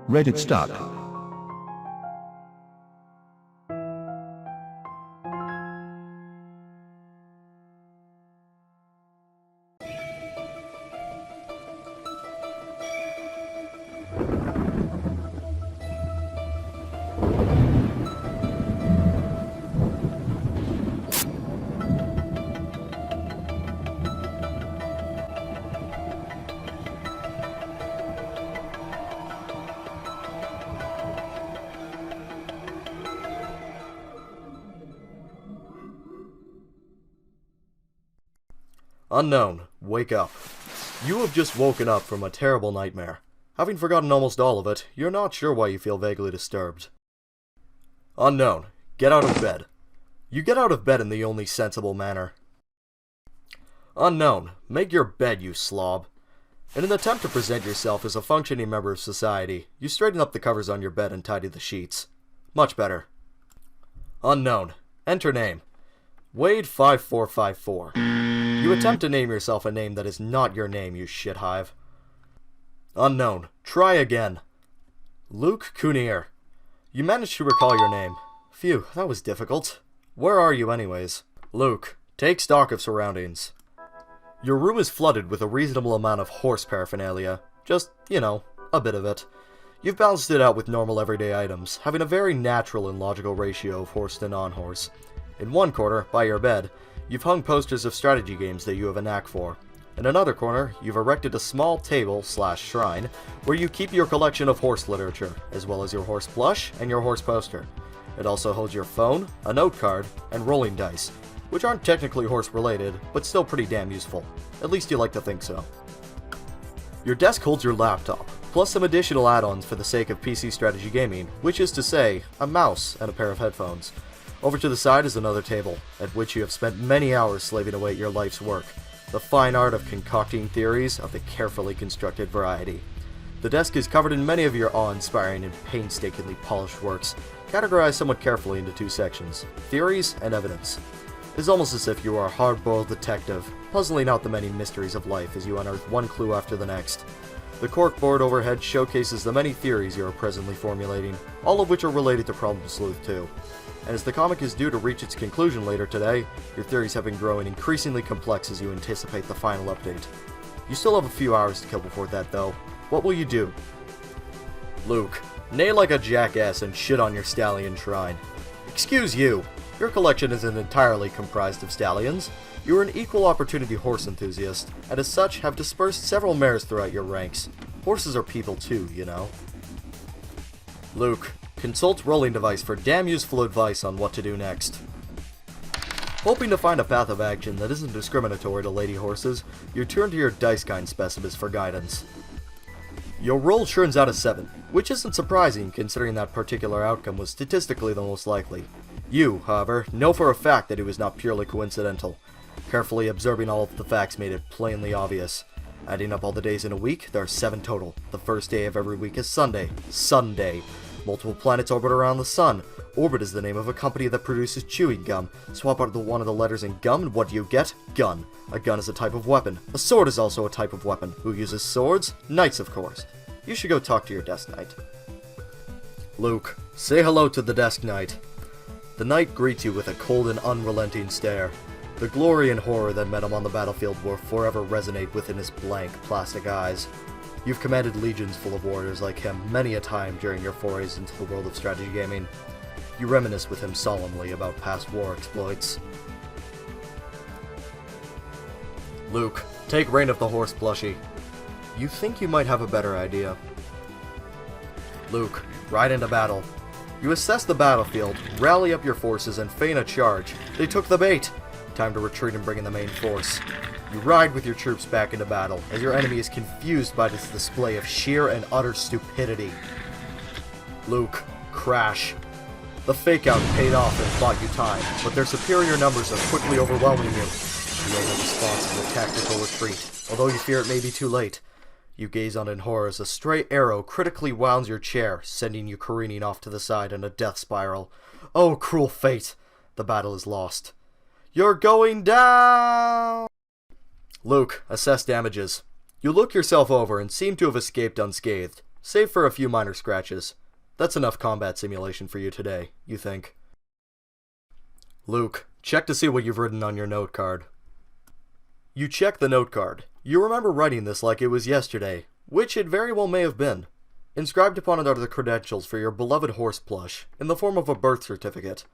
Redditstuck. Unknown, wake up. You have just woken up from a terrible nightmare. Having forgotten almost all of it, you're not sure why you feel vaguely disturbed. Unknown, get out of bed. You get out of bed in the only sensible manner. Unknown, make your bed, you slob. In an attempt to present yourself as a functioning member of society, you straighten up the covers on your bed and tidy the sheets. Much better. Unknown, enter name. Wade5454. You attempt to name yourself a name that is not your name, you shithive. Unknown, try again. Luke Kunier. You managed to recall your name. Phew, that was difficult. Where are you anyways? Luke, take stock of surroundings. Your room is flooded with a reasonable amount of horse paraphernalia. Just, you know, a bit of it. You've balanced it out with normal everyday items, having a very natural and logical ratio of horse to non-horse. In one corner, by your bed, you've hung posters of strategy games that you have a knack for. In another corner, you've erected a small table/shrine where you keep your collection of horse literature, as well as your horse plush and your horse poster. It also holds your phone, a note card, and rolling dice, which aren't technically horse related, but still pretty damn useful. At least you like to think so. Your desk holds your laptop, plus some additional add-ons for the sake of PC strategy gaming, which is to say, a mouse and a pair of headphones. Over to the side is another table, at which you have spent many hours slaving away at your life's work, the fine art of concocting theories of the carefully constructed variety. The desk is covered in many of your awe-inspiring and painstakingly polished works, categorized somewhat carefully into two sections, theories and evidence. It is almost as if you are a hard-boiled detective, puzzling out the many mysteries of life as you unearth one clue after the next. The corkboard overhead showcases the many theories you are presently formulating, all of which are related to Problem Sleuth 2. And as the comic is due to reach its conclusion later today, your theories have been growing increasingly complex as you anticipate the final update. You still have a few hours to kill before that though. What will you do? Luke, neigh like a jackass and shit on your stallion shrine. Excuse you, your collection isn't entirely comprised of stallions. You are an equal opportunity horse enthusiast, and as such have dispersed several mares throughout your ranks. Horses are people too, you know. Luke, consult rolling device for damn useful advice on what to do next. Hoping to find a path of action that isn't discriminatory to lady horses, you turn to your dice kind specimens for guidance. Your roll churns out a 7, which isn't surprising considering that particular outcome was statistically the most likely. You, however, know for a fact that it was not purely coincidental. Carefully observing all of the facts made it plainly obvious. Adding up all the days in a week, there are 7 total. The first day of every week is Sunday. Sunday. Multiple planets orbit around the sun. Orbit is the name of a company that produces chewing gum. Swap out one of the letters in gum and what do you get? Gun. A gun is a type of weapon. A sword is also a type of weapon. Who uses swords? Knights, of course. You should go talk to your desk knight. Luke, say hello to the desk knight. The knight greets you with a cold and unrelenting stare. The glory and horror that met him on the battlefield will forever resonate within his blank, plastic eyes. You've commanded legions full of warriors like him many a time during your forays into the world of strategy gaming. You reminisce with him solemnly about past war exploits. Luke, take rein of the horse plushie. You think you might have a better idea. Luke, ride into battle. You assess the battlefield, rally up your forces, and feign a charge. They took the bait! Time to retreat and bring in the main force. You ride with your troops back into battle, as your enemy is confused by this display of sheer and utter stupidity. Luke, crash. The fake-out paid off and bought you time, but their superior numbers are quickly overwhelming you. The only response is a tactical retreat, although you fear it may be too late. You gaze on in horror as a stray arrow critically wounds your chair, sending you careening off to the side in a death spiral. Oh, cruel fate! The battle is lost. You're going down! Luke, assess damages. You look yourself over and seem to have escaped unscathed. save for a few minor scratches. That's enough combat simulation for you today, you think. Luke, check to see what you've written on your note card. You check the note card. You remember writing this like it was yesterday, which it very well may have been. Inscribed upon it are the credentials for your beloved horse plush, in the form of a birth certificate.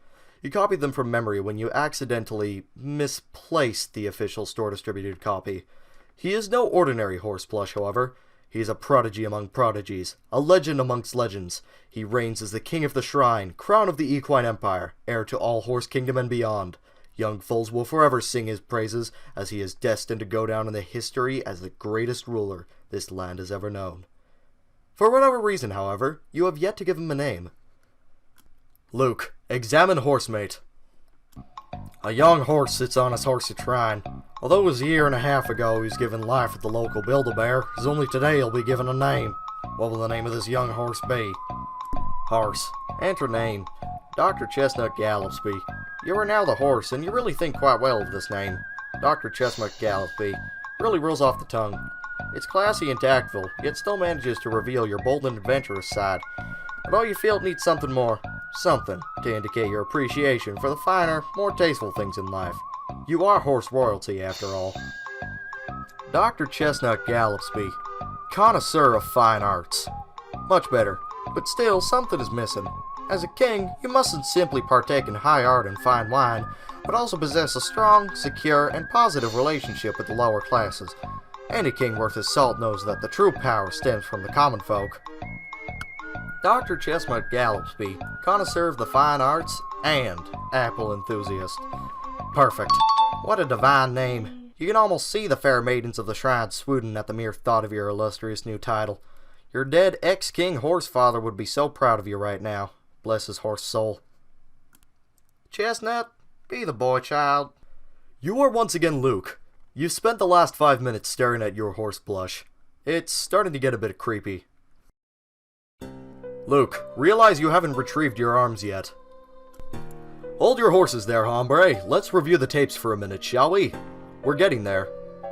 You copied them from memory when you accidentally misplaced the official store-distributed copy. He is no ordinary horse plush, however. He is a prodigy among prodigies, a legend amongst legends. He reigns as the king of the shrine, crown of the equine empire, heir to all horse kingdom and beyond. Young foals will forever sing his praises, as he is destined to go down in the history as the greatest ruler this land has ever known. For whatever reason, however, you have yet to give him a name. Luke, examine horsemate. A young horse sits on his horsey shrine. Although it was a year and a half ago he was given life at the local Build-A-Bear, it's only today he'll be given a name. What will the name of this young horse be? Horse. Enter name. Dr. Chestnut Gallopsby. You are now the horse, and you really think quite well of this name. Dr. Chestnut Gallopsby. Really rolls off the tongue. It's classy and tactful, yet still manages to reveal your bold and adventurous side. But all you feel needs something more. Something to indicate your appreciation for the finer, more tasteful things in life. You are horse royalty, after all. Dr. Chestnut Gallopsby. Connoisseur of fine arts. Much better, but still something is missing. As a king, you mustn't simply partake in high art and fine wine, but also possess a strong, secure, and positive relationship with the lower classes. Any king worth his salt knows that the true power stems from the common folk. Dr. Chestnut Gallopsby, connoisseur of the fine arts and apple enthusiast. Perfect. What a divine name. You can almost see the fair maidens of the shrine swooning at the mere thought of your illustrious new title. Your dead ex-king horsefather would be so proud of you right now. Bless his horse soul. Chestnut, be the boy child. You are once again Luke. You've spent the last 5 minutes staring at your horse blush. It's starting to get a bit creepy. Luke, realize you haven't retrieved your arms yet. Hold your horses there, hombre. Let's review the tapes for a minute, shall we? We're getting there.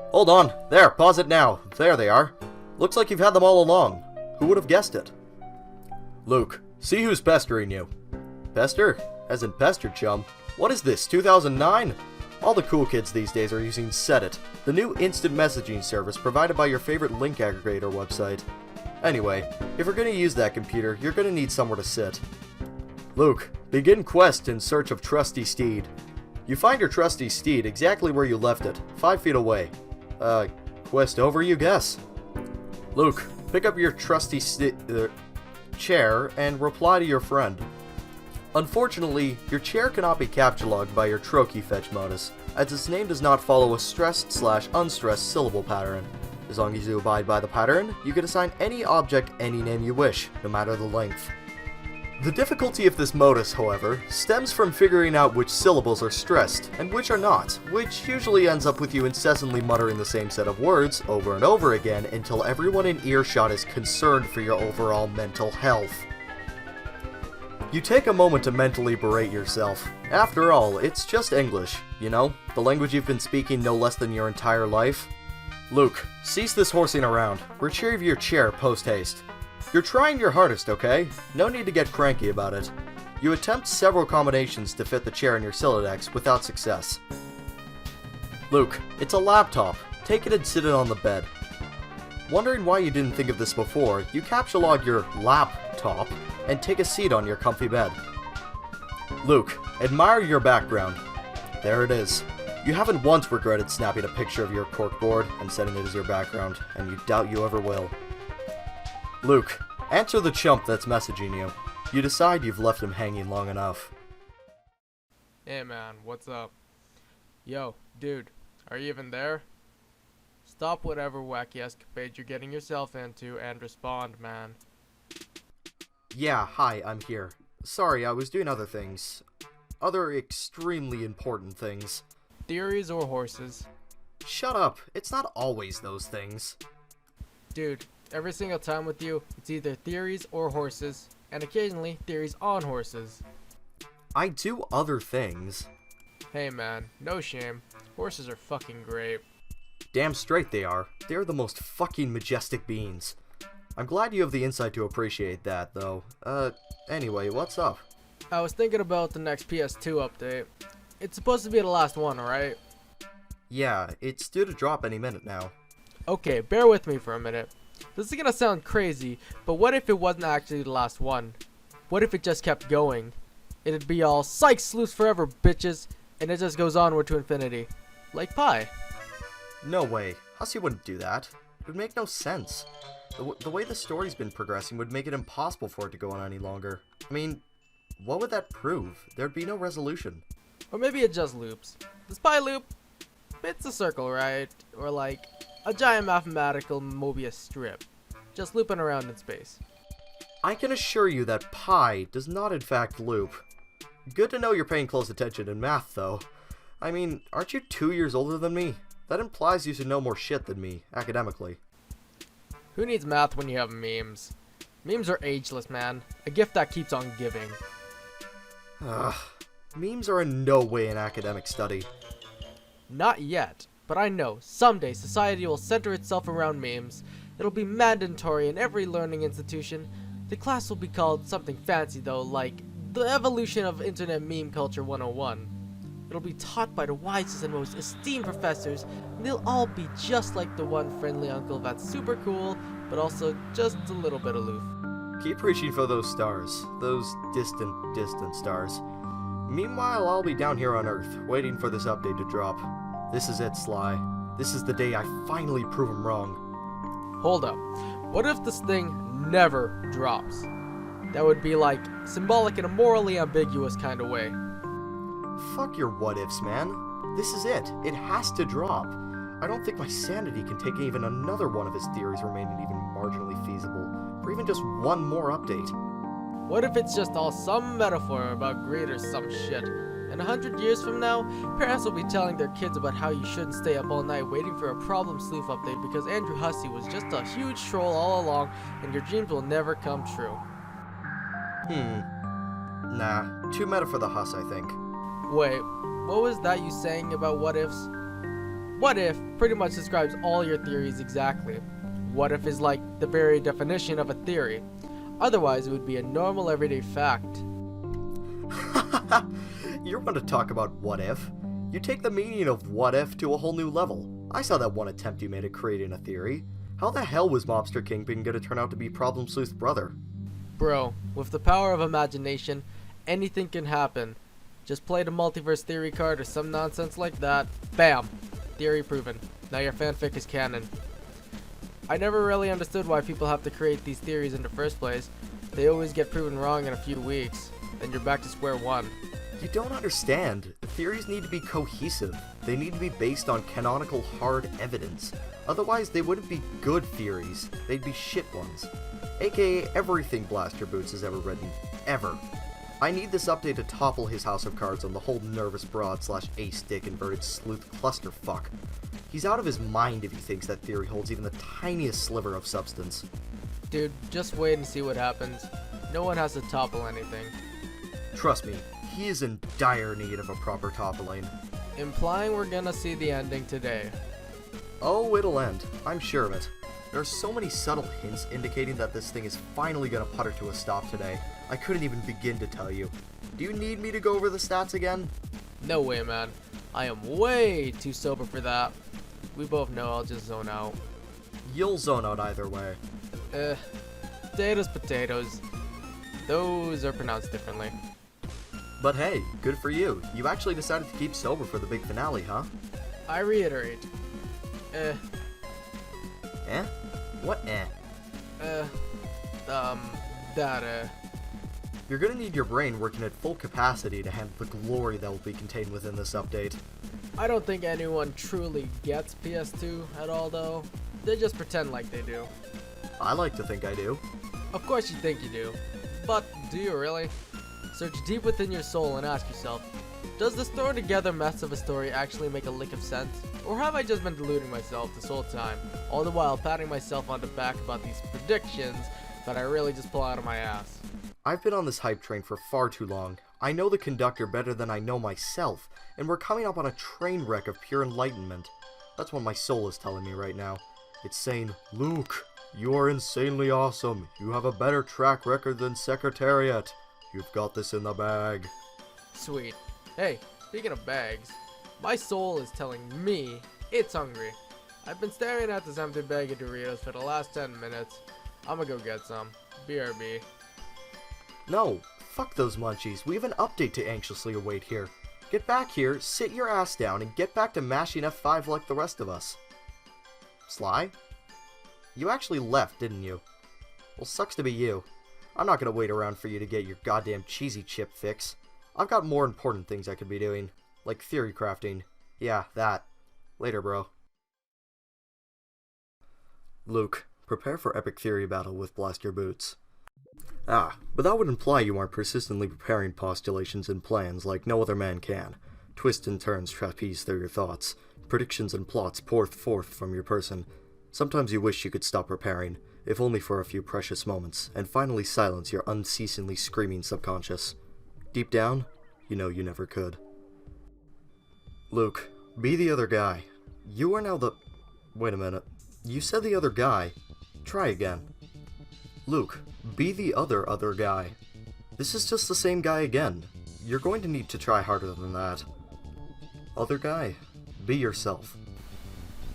Hold on. There, pause it now. There they are. Looks like you've had them all along. Who would have guessed it? Luke, see who's pestering you. Pester? As in pester, chum. What is this, 2009? All the cool kids these days are using Sedit, the new instant messaging service provided by your favorite link aggregator website. Anyway, if you're going to use that computer, you're going to need somewhere to sit. Luke, begin quest in search of trusty steed. You find your trusty steed exactly where you left it, 5 feet away. Quest over, you guess. Luke, pick up your trusty chair and reply to your friend. Unfortunately, your chair cannot be capture logged by your Trochee fetch modus, as its name does not follow a stressed/unstressed syllable pattern. As long as you abide by the pattern, you can assign any object any name you wish, no matter the length. The difficulty of this modus, however, stems from figuring out which syllables are stressed and which are not, which usually ends up with you incessantly muttering the same set of words over and over again until everyone in earshot is concerned for your overall mental health. You take a moment to mentally berate yourself. After all, it's just English, you know? The language you've been speaking no less than your entire life. Luke, cease this horsing around. Retrieve your chair post-haste. You're trying your hardest, okay? No need to get cranky about it. You attempt several combinations to fit the chair in your Silodex without success. Luke, it's a laptop. Take it and sit it on the bed. Wondering why you didn't think of this before, you capture log your laptop and take a seat on your comfy bed. Luke, admire your background. There it is. You haven't once regretted snapping a picture of your corkboard and setting it as your background, and you doubt you ever will. Luke, answer the chump that's messaging you. You decide you've left him hanging long enough. Hey man, what's up? Yo, dude, are you even there? Stop whatever wacky escapade you're getting yourself into and respond, man. Yeah, hi, I'm here. Sorry, I was doing other things. Other extremely important things. Theories or horses? Shut up, it's not always those things. Dude, every single time with you, it's either theories or horses, and occasionally theories on horses. I do other things. Hey man, no shame. Horses are fucking great. Damn straight they are. They're the most fucking majestic beings. I'm glad you have the insight to appreciate that, though. Anyway, what's up? I was thinking about the next PS2 update. It's supposed to be the last one, right? Yeah, it's due to drop any minute now. Okay, bear with me for a minute. This is gonna sound crazy, but what if it wasn't actually the last one? What if it just kept going? It'd be all psych sleuths forever, bitches, and it just goes onward to infinity. Like pie. No way. Hussey wouldn't do that. It would make no sense. The way the story's been progressing would make it impossible for it to go on any longer. I mean, what would that prove? There'd be no resolution. Or maybe it just loops. The spy loop, it's a circle, right? Or like a giant mathematical Mobius strip, just looping around in space. I can assure you that pi does not in fact loop. Good to know you're paying close attention in math, though. I mean, aren't you 2 years older than me? That implies you should know more shit than me, academically. Who needs math when you have memes? Memes are ageless, man. A gift that keeps on giving. Ugh. Memes are in no way an academic study. Not yet, but I know someday society will center itself around memes. It'll be mandatory in every learning institution. The class will be called something fancy though, like the evolution of internet meme culture 101. It'll be taught by the wisest and most esteemed professors, and they'll all be just like the one friendly uncle that's super cool, but also just a little bit aloof. Keep reaching for those stars. Those distant, distant stars. Meanwhile, I'll be down here on Earth, waiting for this update to drop. This is it, Sly. This is the day I finally prove him wrong. Hold up. What if this thing never drops? That would be like symbolic in a morally ambiguous kind of way. Fuck your what-ifs, man. This is it. It has to drop. I don't think my sanity can take even another one of his theories remaining even marginally feasible, or even just one more update. What if it's just all some metaphor about greed or some shit? And 100 years from now, parents will be telling their kids about how you shouldn't stay up all night waiting for a problem sleuth update because Andrew Hussey was just a huge troll all along and your dreams will never come true. Nah, too meta for the Huss, I think. Wait, what was that you saying about what ifs? What if pretty much describes all your theories exactly. What if is like the very definition of a theory. Otherwise, it would be a normal everyday fact. You want to talk about what if? You take the meaning of what if to a whole new level. I saw that one attempt you made at creating a theory. How the hell was Mobster Kingpin gonna turn out to be Problem Sleuth's brother? Bro, with the power of imagination, anything can happen. Just play the multiverse theory card or some nonsense like that. Bam! Theory proven. Now your fanfic is canon. I never really understood why people have to create these theories in the first place. They always get proven wrong in a few weeks. Then you're back to square one. You don't understand. Theories need to be cohesive. They need to be based on canonical hard evidence. Otherwise, they wouldn't be good theories. They'd be shit ones. AKA everything Blaster Boots has ever written. Ever. I need this update to topple his house of cards on the whole nervous broad / ace dick inverted sleuth clusterfuck. He's out of his mind if he thinks that theory holds even the tiniest sliver of substance. Dude, just wait and see what happens. No one has to topple anything. Trust me, he is in dire need of a proper toppling. Implying we're gonna see the ending today. Oh, it'll end. I'm sure of it. There are so many subtle hints indicating that this thing is finally gonna putter to a stop today. I couldn't even begin to tell you. Do you need me to go over the stats again? No way, man. I am way too sober for that. We both know I'll just zone out. You'll zone out either way. Potatoes, potatoes. Those are pronounced differently. But hey, good for you. You actually decided to keep sober for the big finale, huh? I reiterate. Eh? What eh? You're gonna need your brain working at full capacity to handle the glory that will be contained within this update. I don't think anyone truly gets PS2 at all, though. They just pretend like they do. I like to think I do. Of course you think you do. But do you really? Search deep within your soul and ask yourself, does the thrown together mess of a story actually make a lick of sense? Or have I just been deluding myself this whole time, all the while patting myself on the back about these predictions that I really just pull out of my ass? I've been on this hype train for far too long. I know the conductor better than I know myself, and we're coming up on a train wreck of pure enlightenment. That's what my soul is telling me right now. It's saying, Luke, You are insanely awesome. You have a better track record than Secretariat. You've got this in the bag. Sweet. Hey, speaking of bags, my soul is telling me it's hungry. I've been staring at this empty bag of Doritos for the last 10 minutes. I'ma go get some. BRB. No, fuck those munchies. We have an update to anxiously await here. Get back here, sit your ass down, and get back to mashing F5 like the rest of us. Sly? You actually left, didn't you? Well, sucks to be you. I'm not gonna wait around for you to get your goddamn cheesy chip fix. I've got more important things I could be doing, like theory crafting. Yeah, that. Later, bro. Luke, prepare for epic theory battle with Blast Your Boots. Ah, but that would imply you aren't persistently preparing postulations and plans like no other man can. Twists and turns trapeze through your thoughts. Predictions and plots pour forth from your person. Sometimes you wish you could stop preparing, if only for a few precious moments, and finally silence your unceasingly screaming subconscious. Deep down, you know you never could. Luke, be the other guy. You are now the... Wait a minute. You said the other guy. Try again. Luke, be the other guy. This is just the same guy again. You're going to need to try harder than that. Other guy, be yourself.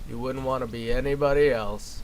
You wouldn't want to be anybody else.